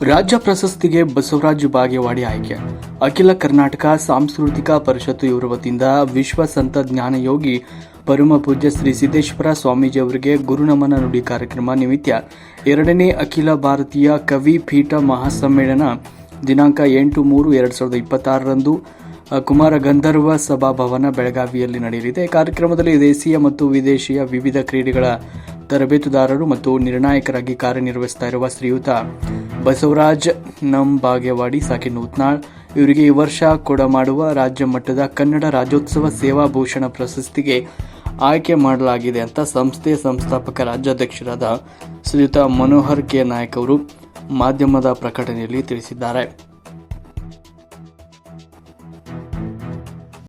ರಾಜ್ಯ ಪ್ರಶಸ್ತಿಗೆ ಬಸವರಾಜ ಬಾಗೇವಾಡಿ ಆಯ್ಕೆ. ಅಖಿಲ ಕರ್ನಾಟಕ ಸಾಂಸ್ಕೃತಿಕ ಪರಿಷತ್ತು ಇವರ ವತಿಯಿಂದ ವಿಶ್ವ ಸಂತ ಜ್ಞಾನಯೋಗಿ ಪರಮ ಪೂಜ್ಯ ಶ್ರೀ ಸಿದ್ದೇಶ್ವರ ಸ್ವಾಮೀಜಿ ಅವರಿಗೆ ಗುರುನಮನ ನುಡಿ ಕಾರ್ಯಕ್ರಮ ನಿಮಿತ್ತ 2ನೇ ಅಖಿಲ ಭಾರತೀಯ ಕವಿ ಪೀಠ ಮಹಾಸಮ್ಮೇಳನ ದಿನಾಂಕ 8/3/2026 ಕುಮಾರ ಗಂಧರ್ವ ಸಭಾಭವನ ಬೆಳಗಾವಿಯಲ್ಲಿ ನಡೆಯಲಿದೆ. ಕಾರ್ಯಕ್ರಮದಲ್ಲಿ ದೇಶೀಯ ಮತ್ತು ವಿದೇಶಿಯ ವಿವಿಧ ಕ್ರೀಡೆಗಳ ತರಬೇತುದಾರರು ಮತ್ತು ನಿರ್ಣಾಯಕರಾಗಿ ಕಾರ್ಯನಿರ್ವಹಿಸುತ್ತಿರುವ ಶ್ರೀಯುತ ಬಸವರಾಜ ಬಾಗೇವಾಡಿ ಸಾಕಿನೂತ್ನಾಳ್ ಇವರಿಗೆ ಈ ವರ್ಷ ಕೊಡಮಾಡುವ ರಾಜ್ಯ ಮಟ್ಟದ ಕನ್ನಡ ರಾಜ್ಯೋತ್ಸವ ಸೇವಾ ಭೂಷಣ ಪ್ರಶಸ್ತಿಗೆ ಆಯ್ಕೆ ಮಾಡಲಾಗಿದೆ ಅಂತ ಸಂಸ್ಥೆಯ ಸಂಸ್ಥಾಪಕ ರಾಜ್ಯಾಧ್ಯಕ್ಷರಾದ ಶ್ರೀಯುತ ಮನೋಹರ್ ಕೆ ನಾಯಕ್ ಅವರು ಮಾಧ್ಯಮದ ಪ್ರಕಟಣೆಯಲ್ಲಿ ತಿಳಿಸಿದ್ದಾರೆ.